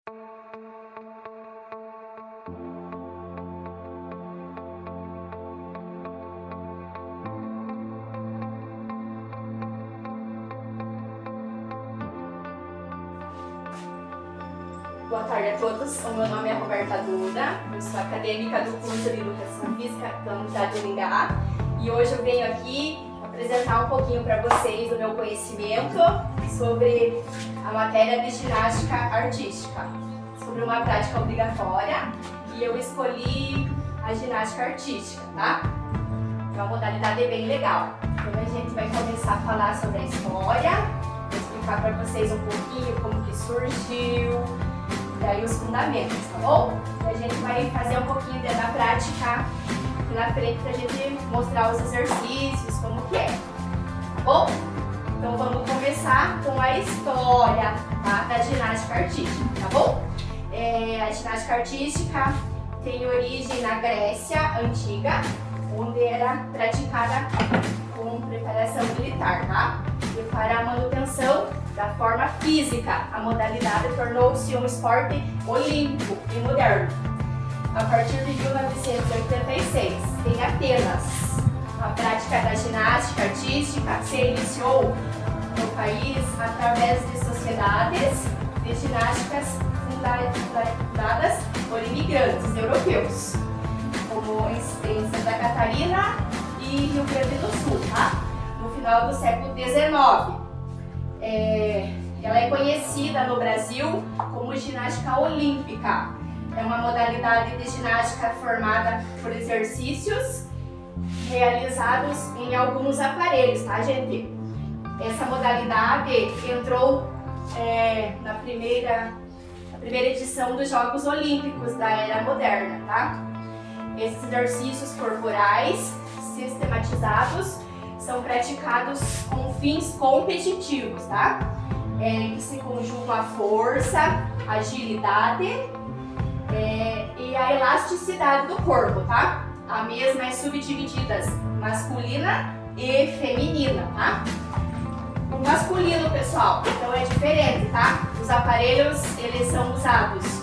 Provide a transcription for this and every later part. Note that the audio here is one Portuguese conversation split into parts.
Boa tarde a todos, o meu nome é Roberta Duda, eu sou acadêmica do curso de Educação Física da Unidade Uningá e hoje eu venho aqui apresentar um pouquinho para vocês o meu conhecimento sobre a matéria de ginástica artística, sobre uma prática obrigatória e eu escolhi a ginástica artística, tá? É uma modalidade bem legal. Então a gente vai começar a falar sobre a história, vou explicar para vocês um pouquinho como que surgiu, daí os fundamentos, tá bom? E a gente vai fazer um pouquinho da prática aqui na frente pra gente mostrar os exercícios, como que é, tá bom? Então vamos começar com a história, tá, da ginástica artística, tá bom? A ginástica artística tem origem na Grécia Antiga, onde era praticada com preparação militar, tá? E para a manutenção da forma física, a modalidade tornou-se um esporte olímpico e moderno. A partir de 1986, em Atenas, a prática da ginástica artística se iniciou no país através de sociedades de ginásticas fundadas por imigrantes europeus, como em Santa Catarina e Rio Grande do Sul, tá? No final do século XIX. Ela é conhecida no Brasil como ginástica olímpica. É uma modalidade de ginástica formada por exercícios realizados em alguns aparelhos, tá, gente? Essa modalidade entrou na primeira edição dos Jogos Olímpicos da Era Moderna, tá? Esses exercícios corporais sistematizados são praticados com fins competitivos, tá? Que se conjugam a força, agilidade e a elasticidade do corpo, tá? A mesma é subdividida masculina e feminina, tá? O masculino, pessoal, então é diferente, tá? Os aparelhos, eles são usados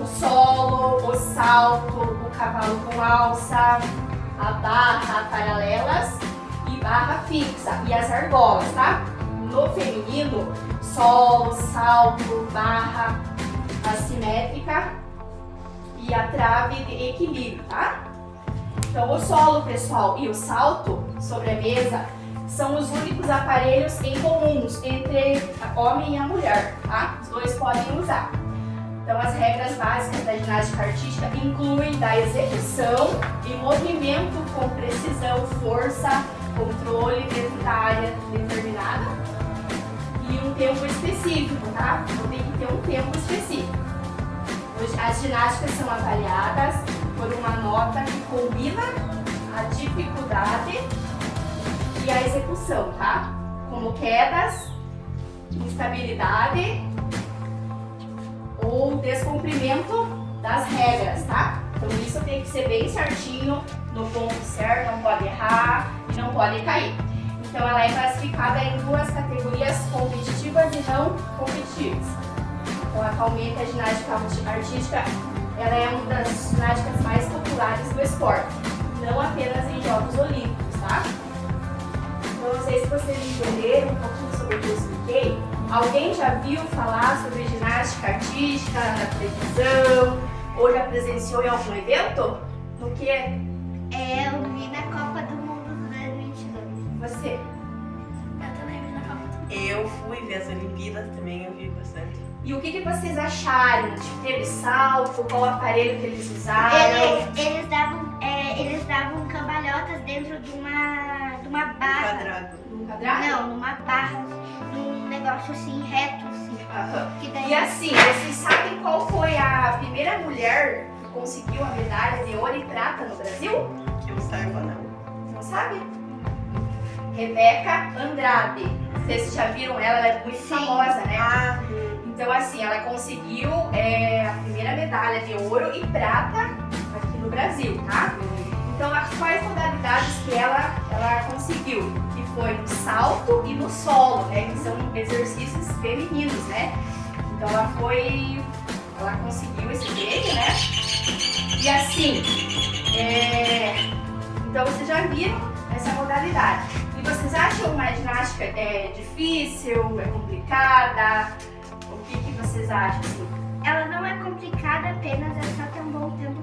o solo, o salto, o cavalo com alça, a barra, paralelas e barra fixa e as argolas, tá? No feminino, solo, salto, barra assimétrica e a trave de equilíbrio, tá? Então o solo, pessoal, e o salto sobre a mesa são os únicos aparelhos em comuns entre o homem e a mulher, tá? Os dois podem usar. Então as regras básicas da ginástica artística incluem da execução e movimento com precisão, força, controle dentro da área determinada e um tempo específico, tá? Então tem que ter um tempo específico. As ginásticas são avaliadas por uma nota que combina a dificuldade e a execução, tá? Como quedas, instabilidade ou descumprimento das regras, tá? Então isso tem que ser bem certinho, no ponto certo, não pode errar, não pode cair. Então ela é classificada em duas categorias, competitivas e não competitivas. Então atualmente a ginástica artística ela é uma das ginásticas mais populares do esporte, não apenas em Jogos Olímpicos, tá? Então não sei se vocês entenderam um pouquinho sobre o que eu expliquei. Alguém já viu falar sobre ginástica artística na televisão ou já presenciou em algum evento? No que? Eu vi na Copa do Mundo 2022. Você? Eu também vi na Copa do Mundo. Eu fui ver as Olimpíadas também, eu vi bastante. E o que vocês acharam? Tipo, teve salto? Qual aparelho que eles usaram? Eles davam cambalhotas dentro de uma barra. Quadrado. Num quadrado? Não, numa barra. Num negócio assim, reto, assim. Aham. Que daí... E assim, vocês sabem qual foi a primeira mulher que conseguiu a medalha de ouro e prata no Brasil? Que eu saiba, não. Não sabe? Rebeca Andrade. Vocês já viram ela? Ela é muito Sim. famosa, né? Ah, Então assim, ela conseguiu a primeira medalha de ouro e prata aqui no Brasil, tá? Então as quais modalidades que ela conseguiu? Que foi no salto e no solo, né? Que são exercícios femininos, né? Então ela foi ela conseguiu esse prêmio, né? E assim, então vocês já viram essa modalidade. E vocês acham uma ginástica difícil, complicada? O que vocês acham? Assim? Ela não é complicada, apenas é só ter um bom tempo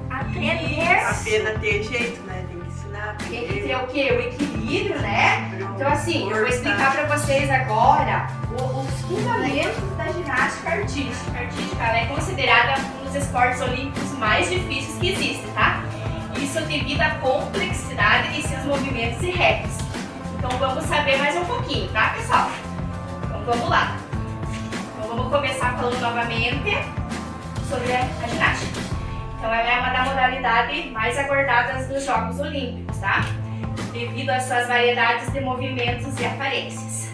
para aprender. Apenas ter jeito, né? Tem que ensinar. Tem que ter o quê? O equilíbrio, né? Então assim, eu vou Força. explicar para vocês agora os fundamentos da ginástica artística. A artística ela é considerada um dos esportes olímpicos mais difíceis que existem, tá? Isso devido à complexidade de seus movimentos e regras. Então vamos saber mais um pouquinho, tá, pessoal? Então vamos lá. Então vamos começar falando novamente sobre a ginástica. Então ela é uma das modalidades mais aguardadas dos Jogos Olímpicos, tá? Devido às suas variedades de movimentos e aparências.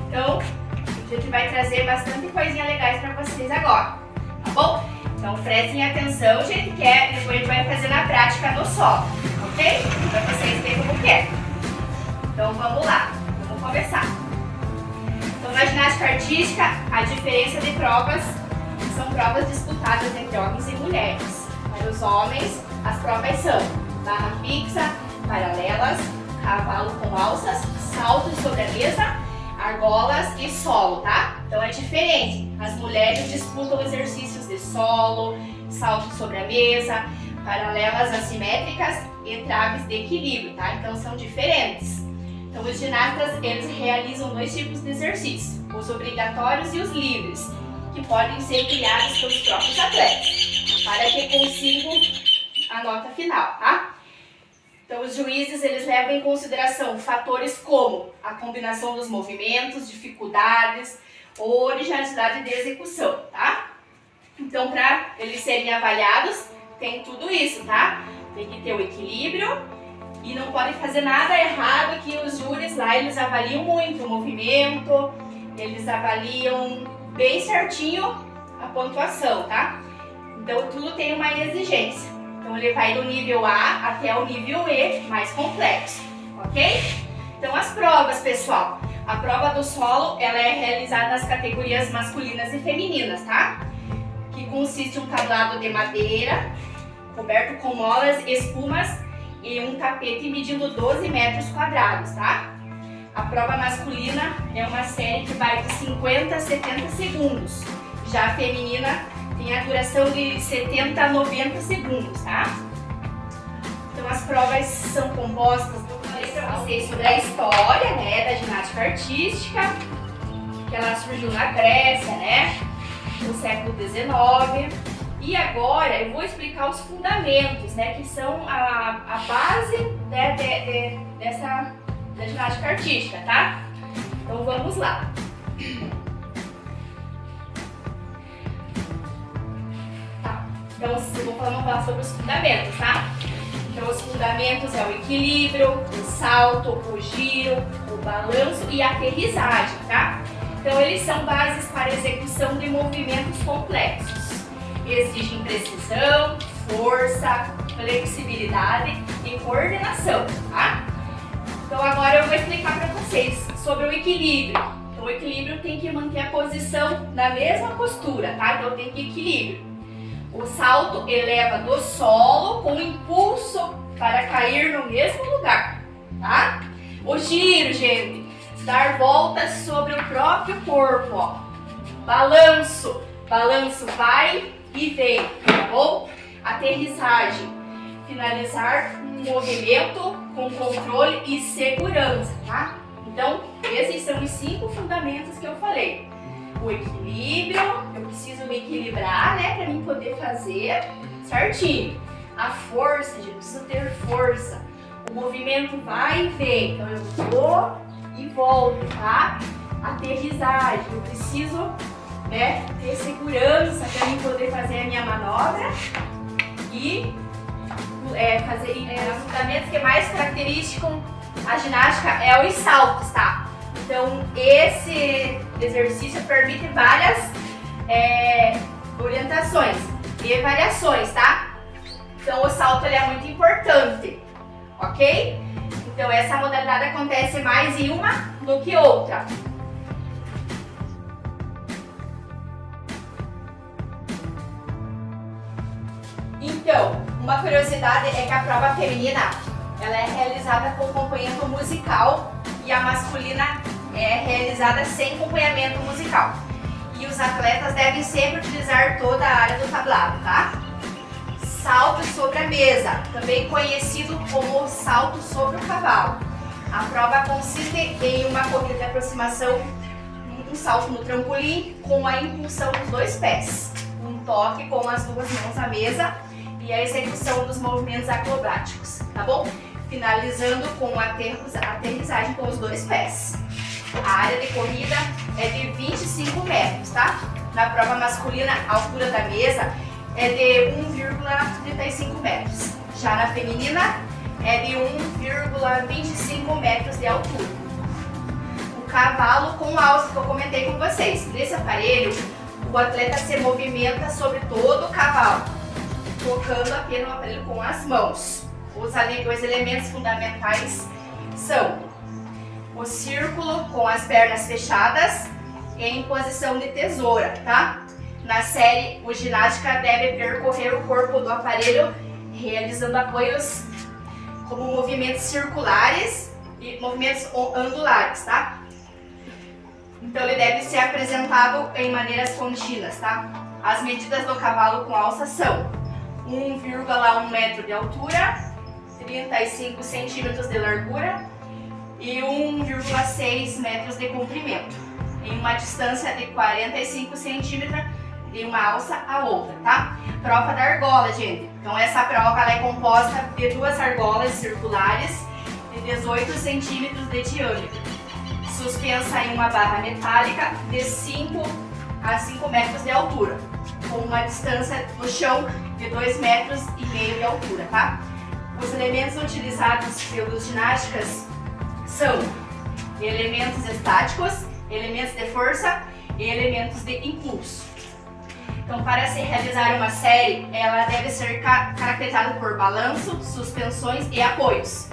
Então a gente vai trazer bastante coisinha legais para vocês agora, tá bom? Então prestem atenção, gente, que depois a gente vai fazer na prática no solo, ok? Para vocês verem como que é. Então vamos lá, vamos começar. Então na ginástica artística, a diferença de provas são provas disputadas entre homens e mulheres. Para os homens, as provas são barra fixa, paralelas, cavalo com alças, saltos sobre a mesa, argolas e solo, tá? Então é diferente. As mulheres disputam exercícios de solo, salto sobre a mesa, paralelas assimétricas e traves de equilíbrio, tá? Então são diferentes. Então os ginastas, eles realizam dois tipos de exercícios, os obrigatórios e os livres, que podem ser criados pelos próprios atletas, para que consigam a nota final, tá? Então os juízes, eles levam em consideração fatores como a combinação dos movimentos, dificuldades ou originalidade de execução, tá? Então para eles serem avaliados, tem tudo isso, tá? Tem que ter o equilíbrio e não podem fazer nada errado, que os júris lá, eles avaliam muito o movimento, eles avaliam bem certinho a pontuação, tá? Então tudo tem uma exigência. Então ele vai do nível A até o nível E, mais complexo, ok? Então as provas, pessoal. A prova do solo, ela é realizada nas categorias masculinas e femininas, tá? Que consiste em um tablado de madeira, coberto com molas, espumas e um tapete medindo 12 metros quadrados, tá? A prova masculina é uma série que vai de 50 a 70 segundos. Já a feminina tem a duração de 70 a 90 segundos, tá? Então as provas são compostas, eu falei para vocês sobre a história, né, da ginástica artística, que ela surgiu na Grécia, né, no século XIX. E agora eu vou explicar os fundamentos, né, que são a base, né, da ginástica artística, tá? Então vamos lá. Tá. Então vamos falar sobre os fundamentos, tá? Então os fundamentos é o equilíbrio, o salto, o giro, o balanço e a aterrissagem, tá? Então eles são bases para a execução de movimentos complexos. Exigem precisão, força, flexibilidade e coordenação, tá? Então agora eu vou explicar para vocês sobre o equilíbrio. Então o equilíbrio tem que manter a posição na mesma postura, tá? Então tem que equilíbrio. O salto eleva do solo com impulso para cair no mesmo lugar, tá? O giro, gente, dar voltas sobre o próprio corpo, ó. Balanço, balanço vai e vem, tá bom? Aterrissagem, finalizar um movimento com controle e segurança, tá? Então, esses são os 5 fundamentos que eu falei. O equilíbrio, eu preciso me equilibrar, né, para mim poder fazer certinho. A força, gente, eu preciso ter força. O movimento vai e vem, então eu vou e volto, tá? Aterrissagem, eu preciso, né, ter segurança para mim poder fazer a minha manobra e fazer os fundamentos que mais caracterizam a ginástica é os saltos, tá? Então esse exercício permite várias orientações e variações, tá? Então o salto ele é muito importante, ok? Então essa modalidade acontece mais em uma do que outra. Então, uma curiosidade é que a prova feminina ela é realizada com acompanhamento musical e a masculina é realizada sem acompanhamento musical. E os atletas devem sempre utilizar toda a área do tablado, tá? Salto sobre a mesa, também conhecido como salto sobre o cavalo. A prova consiste em uma corrida de aproximação, um salto no trampolim com a impulsão dos dois pés, um toque com as duas mãos na mesa e a execução dos movimentos acrobáticos, tá bom? Finalizando com a aterrissagem com os dois pés. A área de corrida é de 25 metros, tá? Na prova masculina, a altura da mesa é de 1,35 metros. Já na feminina, é de 1,25 metros de altura. O cavalo com alça que eu comentei com vocês. Nesse aparelho, o atleta se movimenta sobre todo o cavalo, tocando apenas o aparelho com as mãos. Os elementos fundamentais são o círculo com as pernas fechadas em posição de tesoura, tá? Na série, o ginástica deve percorrer o corpo do aparelho realizando apoios como movimentos circulares e movimentos ondulares, tá? Então ele deve ser apresentado em maneiras contínuas, tá? As medidas do cavalo com alça são 1,1 metro de altura, 35 centímetros de largura e 1,6 metros de comprimento, em uma distância de 45 centímetros de uma alça a outra, tá? Prova da argola, gente. Então essa prova ela é composta de duas argolas circulares de 18 centímetros de diâmetro, suspensa em uma barra metálica de 5 a 5 metros de altura, com uma distância no chão de 2,5 metros de altura, tá? Os elementos utilizados pelos ginásticas são elementos estáticos, elementos de força e elementos de impulso. Então, para se realizar uma série, ela deve ser caracterizada por balanço, suspensões e apoios,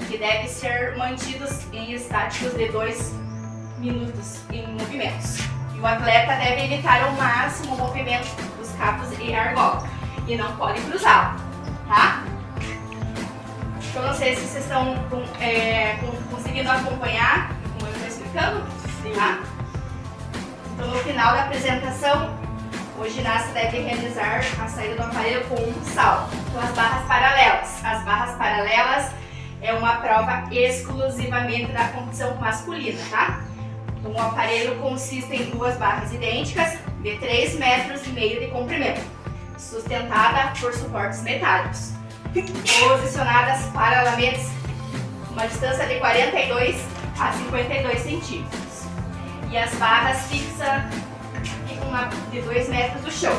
que devem ser mantidos em estáticos de 2 minutos em movimentos. E o atleta deve evitar ao máximo o movimento dos cabos e argola, e não pode cruzá-lo, tá? Então, não sei se vocês estão conseguindo acompanhar como eu estou explicando, tá? Então, no final da apresentação, o ginasta deve realizar a saída do aparelho com um salto, com as barras paralelas. As barras paralelas é uma prova exclusivamente da competição masculina, tá? O aparelho consiste em duas barras idênticas de 3,5 metros de comprimento, sustentada por suportes metálicos, posicionadas paralelamente, uma distância de 42 a 52 centímetros. E as barras ficam de 2 metros do chão.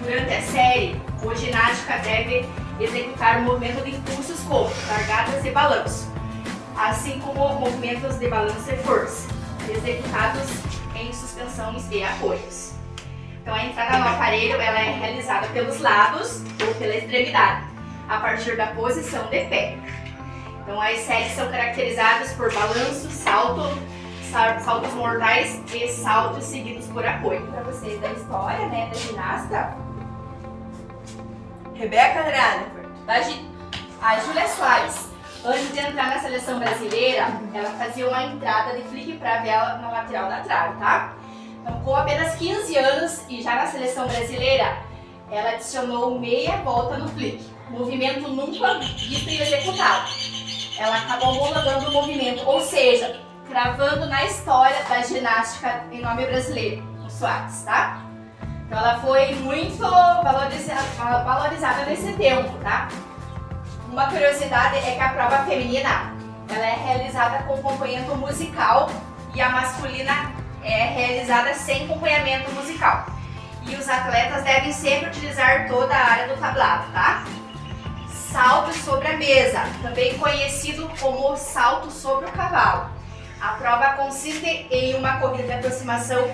Durante a série, o ginástica deve executar o movimento de impulsos como largadas e balanço, assim como movimentos de balanço e força, executados em suspensões e apoios. Então a entrada no aparelho ela é realizada pelos lados ou pela extremidade, a partir da posição de pé. Então as séries são caracterizadas por balanço, saltos mortais e saltos seguidos por apoio. Para vocês da história, né, da ginasta, Rebeca Andrade. A Júlia Soares, antes de entrar na seleção brasileira, ela fazia uma entrada de flick para vela na lateral da trave, tá? Então, com apenas 15 anos e já na seleção brasileira, ela adicionou meia volta no flick, movimento nunca visto e executado. Ela acabou homologando o movimento, ou seja, cravando na história da ginástica em nome brasileiro, o Soares, tá? Então ela foi muito valorizada nesse tempo, tá? Uma curiosidade é que a prova feminina ela é realizada com acompanhamento musical e a masculina é realizada sem acompanhamento musical. E os atletas devem sempre utilizar toda a área do tablado, tá? Salto sobre a mesa, também conhecido como salto sobre o cavalo. A prova consiste em uma corrida de aproximação,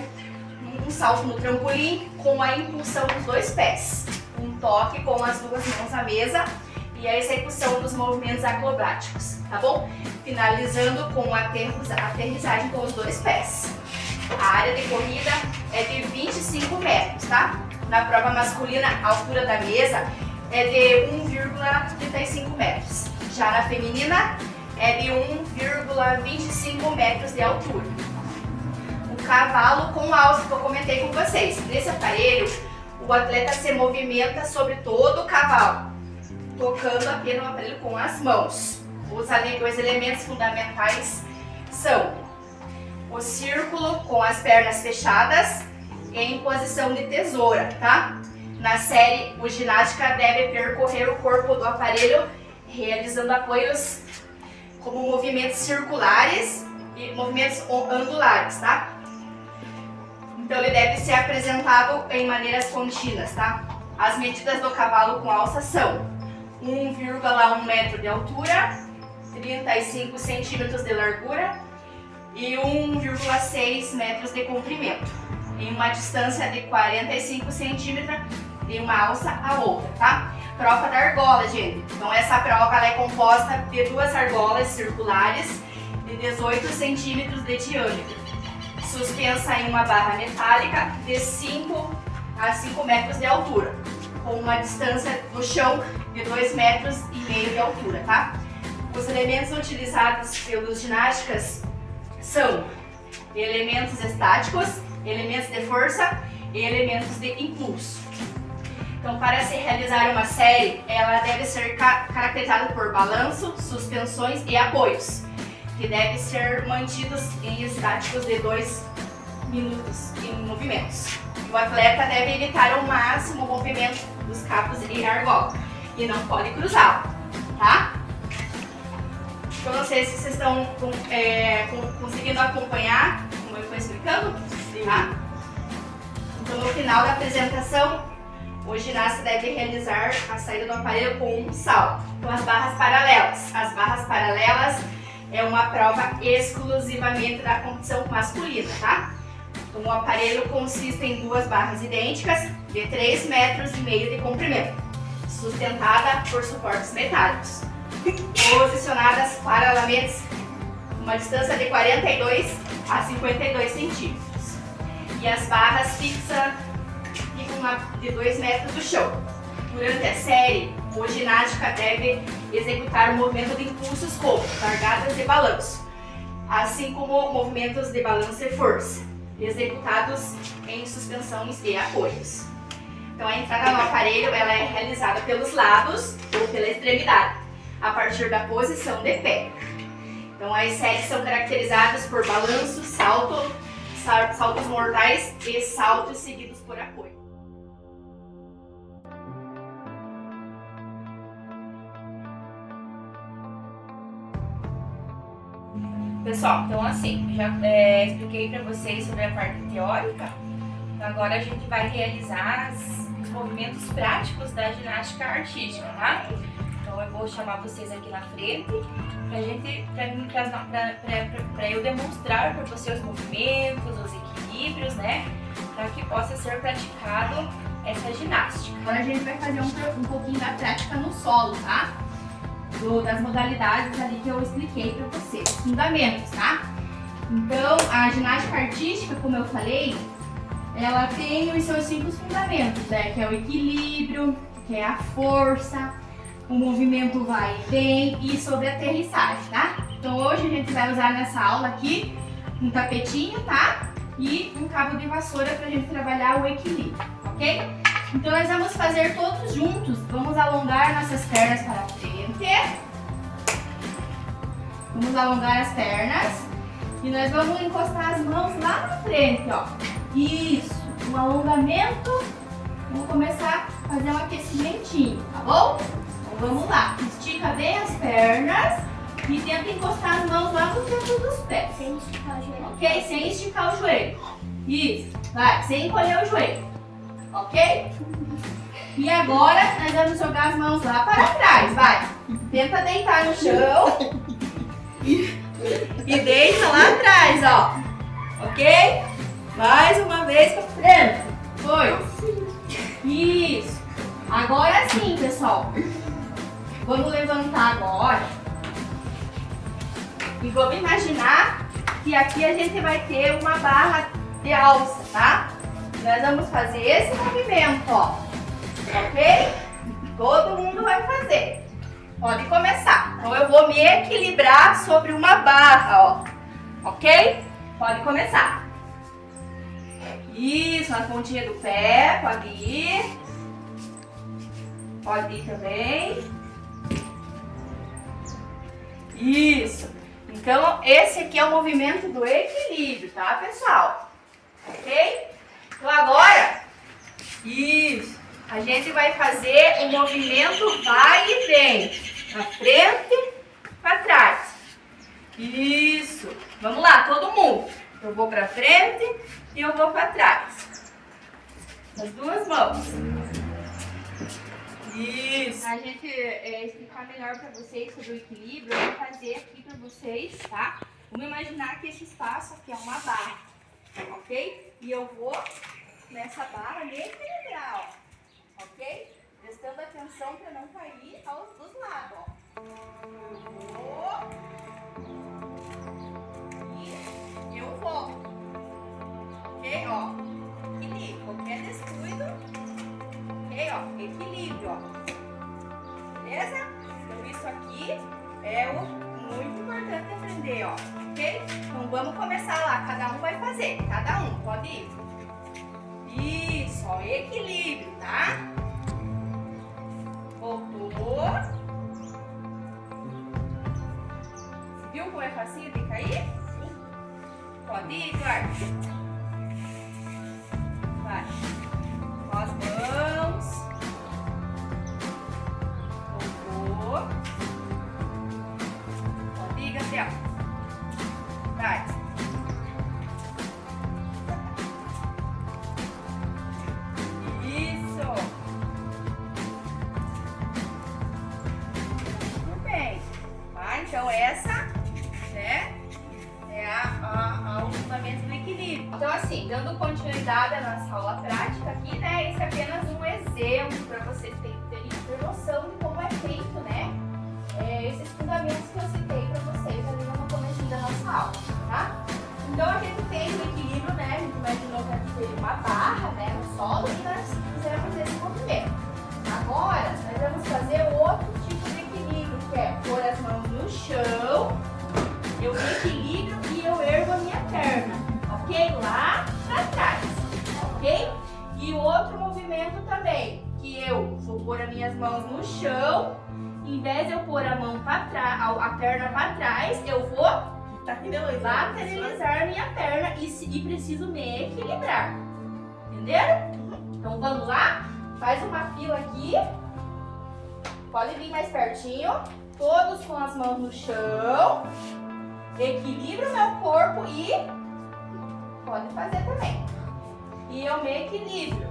um salto no trampolim com a impulsão dos dois pés, um toque com as duas mãos na mesa e a execução dos movimentos acrobáticos, tá bom? Finalizando com a aterrissagem com os dois pés. A área de corrida é de 25 metros, tá? Na prova masculina, a altura da mesa é de 1,35 metros. Já na feminina é de 1,25 metros de altura. O cavalo com alça que eu comentei com vocês. Nesse aparelho, o atleta se movimenta sobre todo o cavalo, tocando apenas o aparelho com as mãos. Os elementos fundamentais são o círculo com as pernas fechadas em posição de tesoura, tá? Na série, o ginástica deve percorrer o corpo do aparelho realizando apoios como movimentos circulares e movimentos ondulares, tá? Então ele deve ser apresentado em maneiras contínuas, tá? As medidas do cavalo com alça são 1,1 metro de altura, 35 centímetros de largura e 1,6 metros de comprimento, em uma distância de 45 centímetros de uma alça a outra, tá? Prova da argola, gente. Então essa prova ela é composta de 2 argolas circulares de 18 centímetros de diâmetro, suspensa em uma barra metálica de 5 a 5 metros de altura, com uma distância do chão de 2,5 metros de altura, tá? Os elementos utilizados pelos ginásticas são elementos estáticos, elementos de força e elementos de impulso. Então, para se realizar uma série, ela deve ser caracterizada por balanço, suspensões e apoios, que devem ser mantidos em estáticos de 2 minutos em movimentos. O atleta deve evitar ao máximo o movimento dos cabos e argola e não pode cruzá-lo, tá? Eu não sei se vocês estão conseguindo acompanhar como eu estou explicando, tá? Então, no final da apresentação, o ginasta deve realizar a saída do aparelho com um salto, com as barras paralelas. As barras paralelas é uma prova exclusivamente da competição masculina, tá? Então, o aparelho consiste em 2 barras idênticas de 3,5 metros de comprimento, sustentada por suportes metálicos, posicionadas paralelamente uma distância de 42 a 52 centímetros. E as barras ficam de 2 metros do chão. Durante a série, o ginástica deve executar o movimento de impulsos como largadas e balanço, assim como movimentos de balanço e força, executados em suspensões e apoios. Então, a entrada no aparelho ela é realizada pelos lados ou pela extremidade, a partir da posição de pé. Então, as séries são caracterizadas por balanço, saltos mortais e saltos seguidos por apoio. Pessoal, então assim, já expliquei para vocês sobre a parte teórica. Então agora a gente vai realizar os movimentos práticos da ginástica artística, tá? Então eu vou chamar vocês aqui na frente para eu demonstrar para vocês os movimentos, os equilíbrios, né? Para que possa ser praticado essa ginástica. Agora a gente vai fazer um pouquinho da prática no solo, tá? Das modalidades ali que eu expliquei para vocês, os fundamentos, tá? Então, a ginástica artística, como eu falei, ela tem os seus 5 fundamentos, né? Que é o equilíbrio, que é a força, o movimento vai e vem e sobre a aterrissagem, tá? Então, hoje a gente vai usar nessa aula aqui um tapetinho, tá? E um cabo de vassoura para a gente trabalhar o equilíbrio, ok? Então, nós vamos fazer todos juntos. Vamos alongar nossas pernas para frente. Vamos alongar as pernas. E nós vamos encostar as mãos lá na frente, ó. Isso. Um alongamento. Vamos começar a fazer um aquecimentinho, tá bom? Então, vamos lá. Estica bem as pernas. E tenta encostar as mãos lá no canto dos pés. Sem esticar o joelho. Ok? Sem esticar o joelho. Isso. Vai. Sem encolher o joelho. Ok? E agora nós vamos jogar as mãos lá para trás, vai. Tenta deitar no chão e deita lá atrás, ó. Ok? Mais uma vez para frente. Foi. Isso. Agora sim, pessoal. Vamos levantar agora. E vamos imaginar que aqui a gente vai ter uma barra de alça, tá? Nós vamos fazer esse movimento, ó, ok? Todo mundo vai fazer. Pode começar. Então eu vou me equilibrar sobre uma barra, ó. Ok? Pode começar. Isso, na pontinha do pé, pode ir. Pode ir também. Isso. Então, esse aqui é o movimento do equilíbrio, tá, pessoal? Ok? Então, agora, isso. A gente vai fazer o movimento vai e vem. Pra frente, pra trás. Isso. Vamos lá, todo mundo. Eu vou pra frente e eu vou pra trás. As duas mãos. Isso. A gente explicar melhor pra vocês sobre o equilíbrio, eu vou fazer aqui pra vocês, tá? Vamos imaginar que esse espaço aqui é uma barra, ok? E eu vou nessa barra me equilibrar, ó. Ok? Prestando atenção para não cair aos dos lados, ó. E eu vou. Ok, ó. Equilíbrio. Qualquer descuido. Ok, ó. Equilíbrio, ó. Beleza? Então isso aqui é muito importante aprender, ó. Ok? Então vamos começar lá. Cada um vai fazer. Cada um. Pode ir. Isso, ó, equilíbrio, tá? Voltou. Você viu como é facinho de cair? Sim. Pode ir, Eduardo. Vai. Com as mãos. Voltou. Pode ir, Gabriel. Vai. Então essa, né, é o fundamento do equilíbrio. Então assim, dando continuidade à nossa aula prática aqui, né, esse é apenas um exemplo para vocês terem noção de como é feito, né, esses fundamentos que eu citei para vocês ali no começo da nossa aula, tá? Então a gente fez o equilíbrio, né, a gente imaginou que aqui teria uma barra, né, no solo e nós fizemos esse movimento. Agora, nós vamos fazer outro tipo de equilíbrio, que é pôr as mãos no chão, eu me equilibro e eu ergo a minha perna, ok? Lá pra trás, ok? E o outro movimento também, que eu vou pôr as minhas mãos no chão, em vez de eu pôr a mão para trás, a perna para trás, eu vou lateralizar a minha perna e preciso me equilibrar, entenderam? Então vamos lá? Faz uma fila aqui, pode vir mais pertinho, todos com as mãos no chão, equilibro meu corpo e pode fazer também. E eu me equilibro.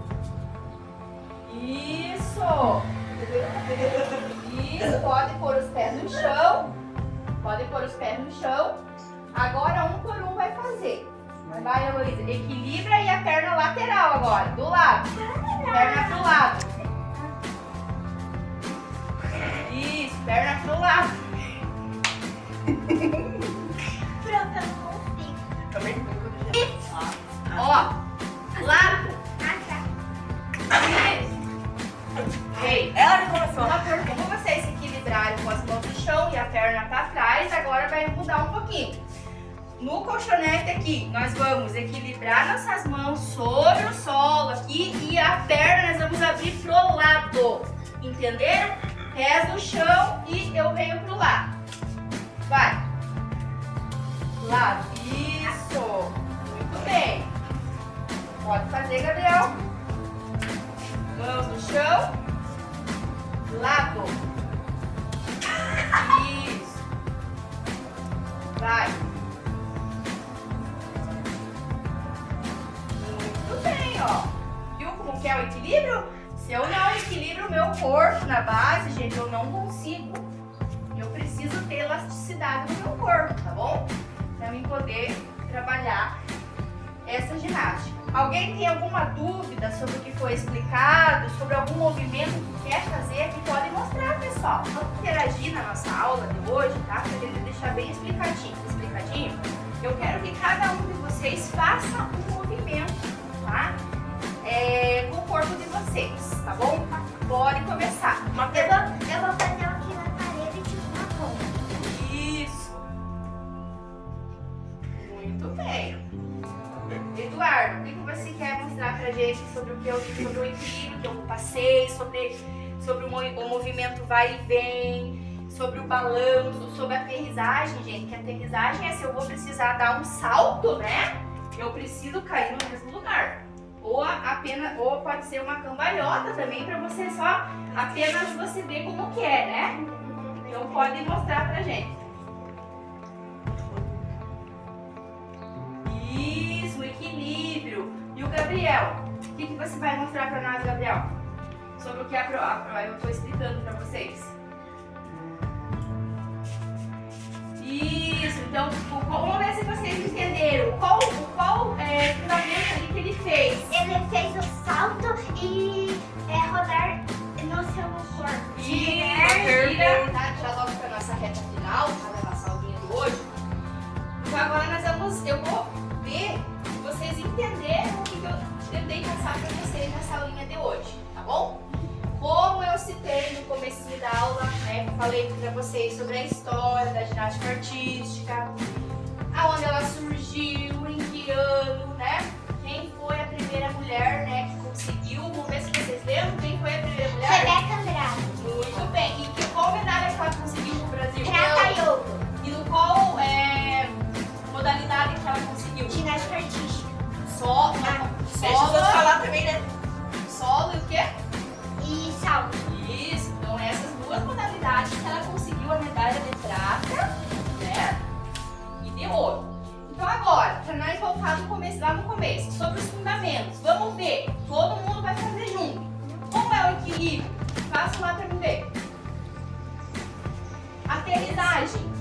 Isso! Isso, pode pôr os pés no chão, pode pôr os pés no chão. Agora um por um vai fazer. Vai, Heloísa, equilibra e a perna lateral agora, do lado. Perna pro lado. Isso, perna pro lado. Pronto, eu não consigo. Também tudo do jeito. Ó, lado. Isso. Ei, Ela já começou. como vocês se equilibraram com as mãos no chão e a perna pra trás, agora vai mudar um pouquinho. No colchonete aqui, nós vamos equilibrar nossas mãos sobre o solo aqui e a perna nós vamos abrir pro lado. Entenderam? Pés no chão e eu venho pro lado. Vai. Lado. Isso. Muito bem. Pode fazer, Gabriel. Mãos no chão. Lado. Isso. Vai. Muito bem, ó. Viu como que é o equilíbrio? Se eu não equilibro o meu corpo na base, gente, eu não consigo. Eu preciso ter elasticidade no meu corpo, tá bom? Pra eu poder trabalhar essa ginástica. Alguém tem alguma dúvida sobre o que foi explicado, sobre algum movimento que quer fazer aqui? Pode mostrar, pessoal. Vamos interagir na nossa aula de hoje, tá? Pra gente deixar bem explicadinho. Eu quero que cada um de vocês faça um movimento, tá? Com o corpo de vocês, tá bom? Pode começar. Eu vou fazer aqui na parede, tipo uma ponta. Isso. Muito bem. Eduardo, o que você quer mostrar pra gente sobre o equilíbrio que eu passei, sobre o movimento vai e vem, sobre o balanço, sobre a aterrissagem, gente? Que a aterrissagem é se eu vou precisar dar um salto, né? Eu preciso cair no mesmo lugar. Ou pode ser uma cambalhota também, para você só apenas você ver como que é, né? Então pode mostrar pra gente. Isso, o equilíbrio. E o Gabriel? O que você vai mostrar pra nós, Gabriel? Sobre o que eu estou explicando pra vocês. Isso, então vamos ver se vocês entenderam. Qual fundamento ali que ele fez? Ele fez o salto e rodar no seu corpo. Gira, tá? Já logo para nossa reta final, para nossa aulinha de hoje. Então agora eu vou ver se vocês entenderam o que eu tentei passar para vocês nessa aulinha de hoje, tá bom? Como eu citei no comecinho da aula, né, eu falei para vocês sobre a história da ginástica artística, aonde ela surgiu, em que ano, né? Quem foi a primeira mulher, né, que conseguiu? Vamos ver se vocês lembram quem foi a primeira mulher? Rebeca Andrade. Muito bem. E qual medalha que ela conseguiu no Brasil? Prata e ouro. E no qual modalidade que ela conseguiu? Ginástica artística. Solo. Deixa eu só falar também, né? Solo e o quê? E salto. Isso. Então essas duas modalidades que ela conseguiu a medalha de prata, né? E de ouro. Então agora, para nós voltar lá no começo, sobre os fundamentos, vamos ver. Todo mundo vai fazer junto. Como é o equilíbrio? Façam lá para mim ver. Aterrissagem.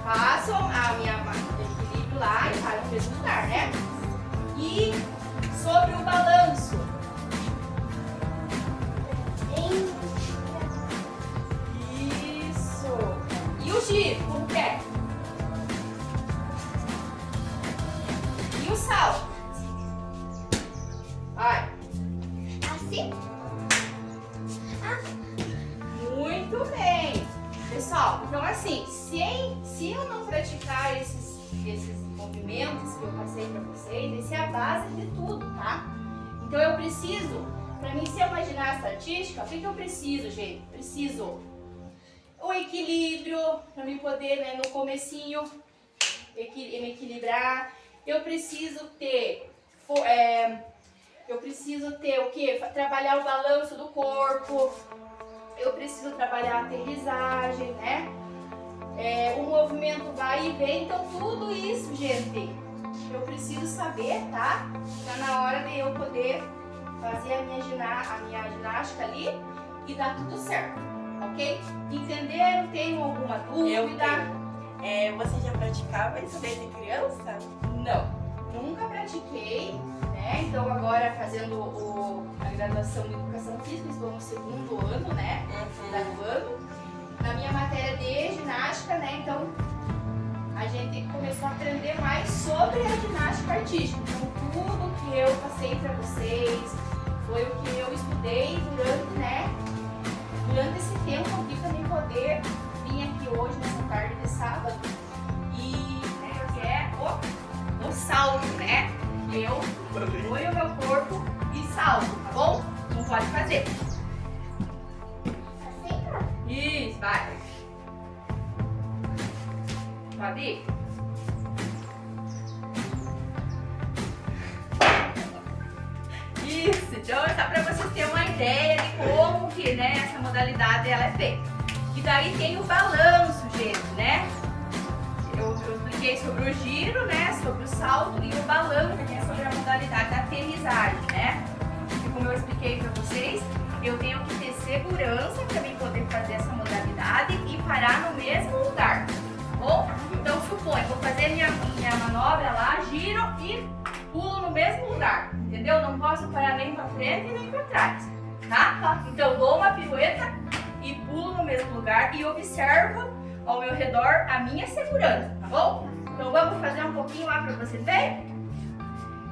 Façam a minha equilíbrio lá e para no mesmo lugar, né? E sobre o balanço. Isso. E o giro, como que é? E o salto? Vai. Assim? Muito bem. Pessoal, então assim, se eu não praticar esses movimentos que eu passei para vocês, essa é a base de tudo, tá? Então eu preciso, para mim ser uma ginasta artística, o que eu preciso, gente? Preciso o equilíbrio, para mim poder, né, no comecinho, me equilibrar. Eu preciso ter o quê? Trabalhar o balanço do corpo. Eu preciso trabalhar a aterrissagem, né? O movimento vai e vem, então tudo isso, gente, eu preciso saber, tá? Tá na hora de eu poder fazer a minha ginástica ali e dar tudo certo, ok? Entenderam? Tem alguma dúvida? Eu tenho. Você já praticava isso desde criança? Não, nunca pratiquei, né? Então agora fazendo a graduação em Educação Física, estou no segundo ano, né? Graduando. Na minha matéria de ginástica, né? Então a gente começou a aprender mais sobre a ginástica artística. Então tudo que eu passei para vocês foi o que eu estudei durante esse tempo aqui para mim poder vir aqui hoje, nessa tarde de sábado, e que é o salto, né? Eu ponho o meu corpo e salto, tá bom? Não pode fazer. Isso, vai. Pode ir? Isso, então é só para vocês terem uma ideia de como que, né, essa modalidade ela é feita. E daí tem o balanço, gente, né? Eu expliquei sobre o giro, né, sobre o salto e o balanço, que é sobre a modalidade da aterrissagem, né? E como eu expliquei para vocês, eu tenho que ter segurança para mim poder fazer essa modalidade e parar no mesmo lugar, tá bom? Então suponho, vou fazer minha manobra lá, giro e pulo no mesmo lugar, entendeu? Não posso parar nem para frente nem para trás, tá? Então dou uma pirueta e pulo no mesmo lugar e observo ao meu redor a minha segurança, tá bom? Então vamos fazer um pouquinho lá para você ver?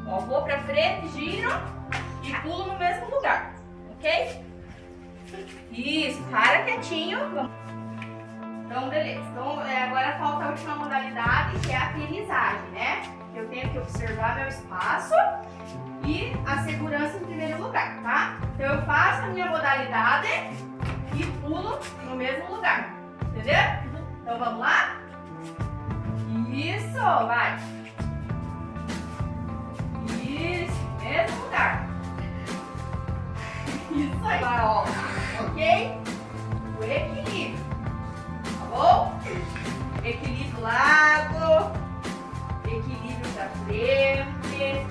Ó, vou pra frente, giro e pulo no mesmo lugar, ok? Isso, para quietinho. Então, beleza. Então, agora falta a última modalidade, que é a aterrissagem, né? Eu tenho que observar meu espaço e a segurança em primeiro lugar, tá? Então, eu faço a minha modalidade e pulo no mesmo lugar, entendeu? Então, vamos lá? Isso, vai. Isso, mesmo lugar. Isso aí, ó. Ok? O equilíbrio. Tá bom? Equilíbrio lado. Equilíbrio pra frente.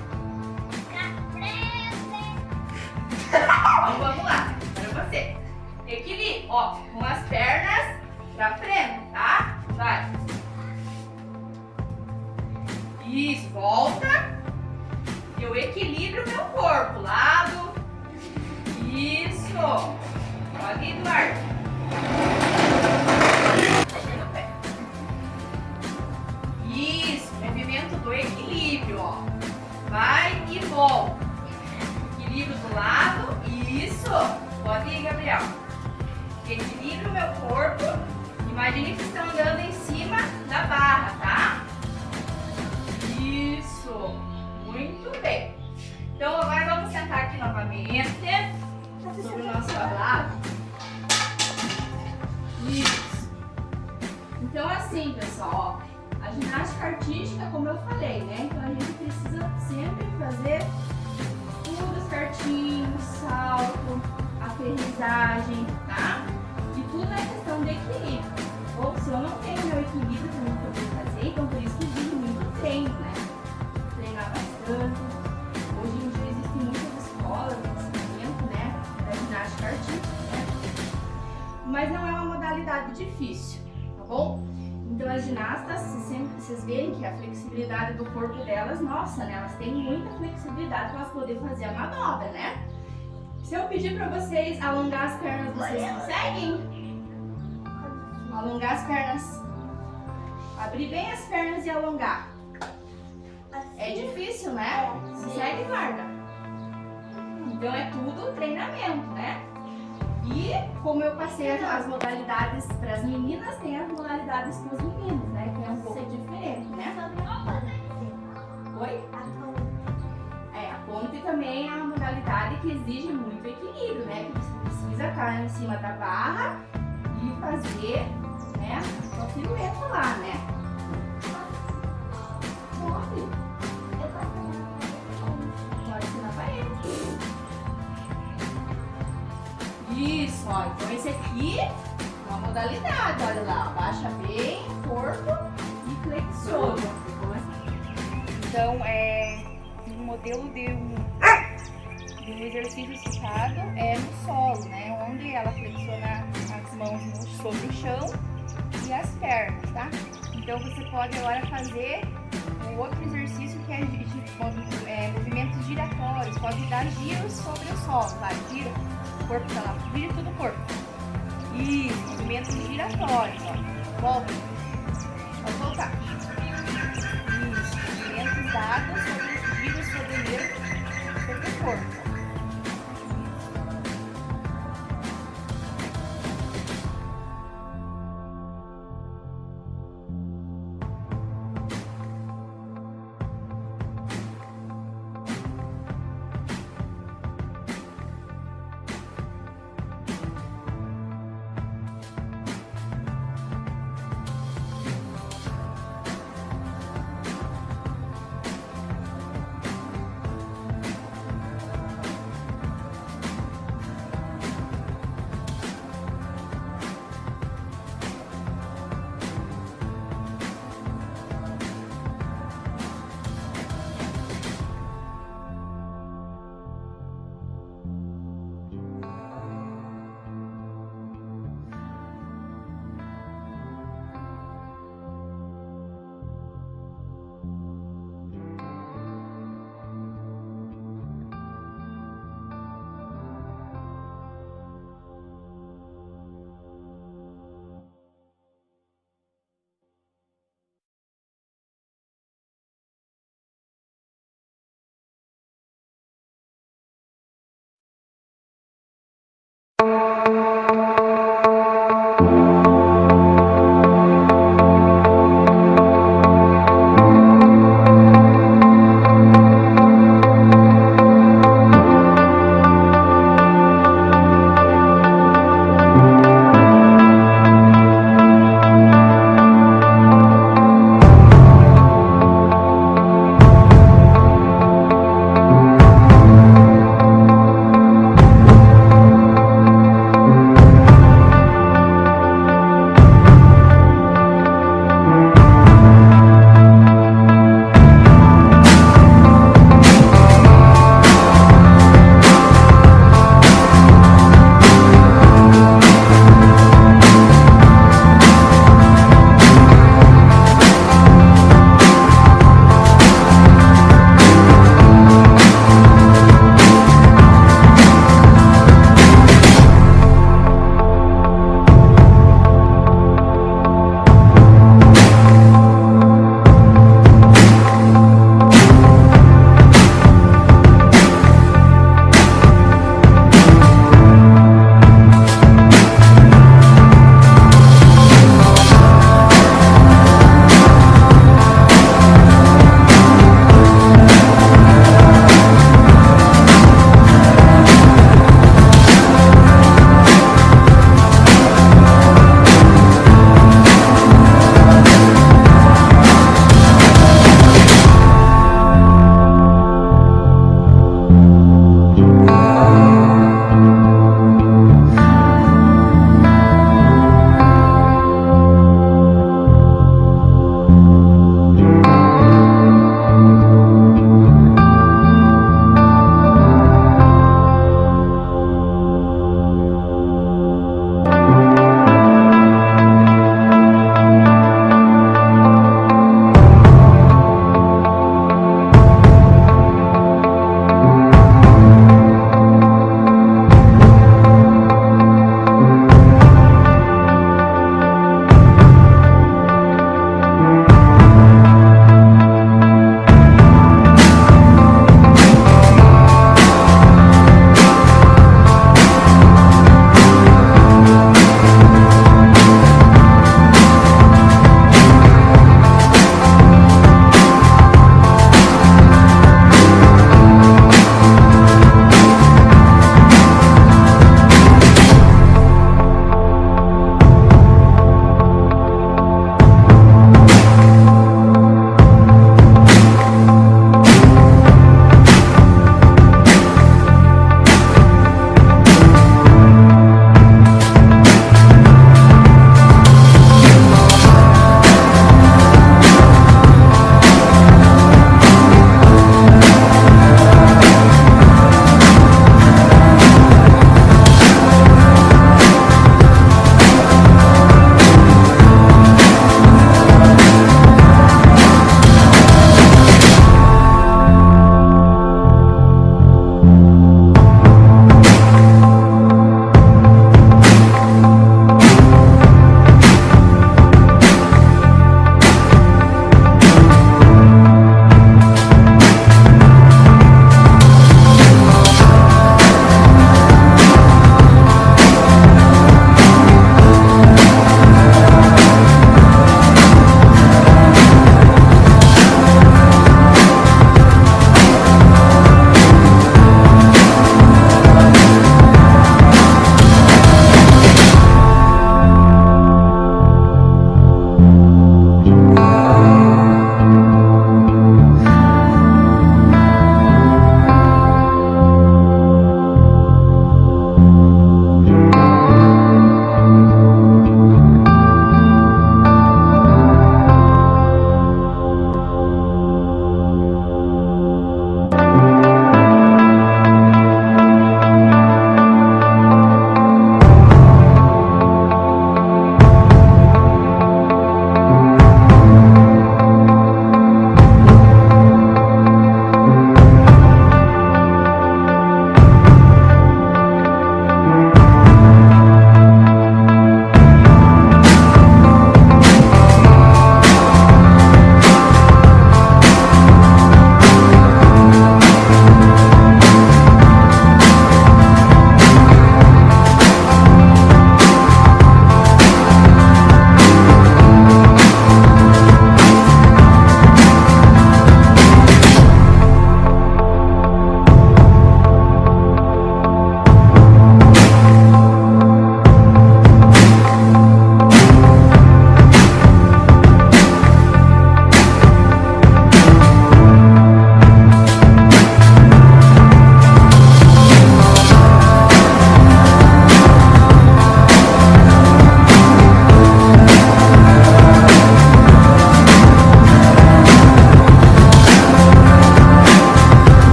Então vamos lá. Para você. Equilíbrio. Ó, com as pernas pra frente, tá? Vai. Isso, volta. Eu equilibro meu corpo. Lado. Isso. Pode ir, Eduardo. Isso, movimento do equilíbrio, ó. Vai e volta. Equilíbrio do lado. Isso. Pode ir, Gabriel. Equilibro meu corpo. Imagine que estão andando em cima da barra, tá? Isso. Muito bem. Então agora vamos sentar aqui novamente sobre o nosso lado. Isso. Então assim, pessoal, ó, a ginástica artística, como eu falei, né? Então a gente precisa sempre fazer tudo certinho, salto, aterrissagem, tá? E tudo é questão de equilíbrio. Ou se eu não tenho meu equilíbrio para mim poder fazer, então por isso que exige muito treino, né? Treinar bastante. Hoje em dia existem muitas escolas de ensinamento, né? Da ginástica artística, né? Mas não é uma modalidade difícil, tá bom? Então as ginastas, vocês verem que a flexibilidade do corpo delas, nossa, né? Elas têm muita flexibilidade para elas poderem fazer a manobra, né? Se eu pedir para vocês alongar as pernas, vocês conseguem? Alongar as pernas. Abrir bem as pernas e alongar. É difícil, né? Consegue, Eduarda? Então é tudo treinamento, né? E como eu passei as modalidades para as meninas, tem as modalidades para os meninos, né? Que é um pouco diferente, né? Oi? A ponte também é uma modalidade que exige muito equilíbrio, né? Que você precisa estar em cima da barra e fazer, né, uma pirueta lá, né? Pode ser na parede. Isso, ó. Então esse aqui é uma modalidade, olha lá. Abaixa bem o corpo e flexiona. Então, um modelo de um exercício citado é no solo, né? Onde ela flexiona as mãos sobre o chão e as pernas, tá? Então, você pode agora fazer um outro exercício que é movimentos giratórios. Pode dar giros sobre o solo, tá? Gira o corpo pra lá, vira todo o corpo. Isso, movimentos giratórios, ó. Volta. Pode voltar. Isso, movimentos dados sobre giros sobre o nervo sobre o corpo.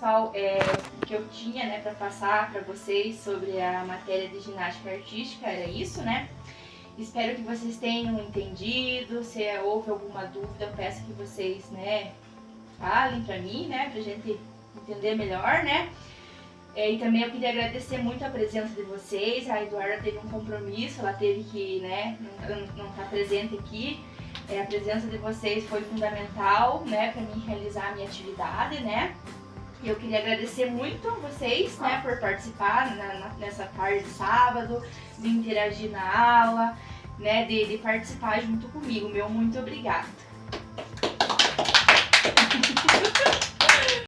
pessoal, o que eu tinha, né, para passar para vocês sobre a matéria de ginástica artística era isso, né? Espero que vocês tenham entendido. Se houve alguma dúvida, eu peço que vocês, né, falem para mim, né, pra gente entender melhor, né? E também eu queria agradecer muito a presença de vocês. A Eduarda teve um compromisso, ela teve que, né, não estar presente aqui. A presença de vocês foi fundamental, né, para mim realizar a minha atividade, né? E eu queria agradecer muito a vocês, né, por participar nessa tarde de sábado, de interagir na aula, né, de participar junto comigo. Meu muito obrigada.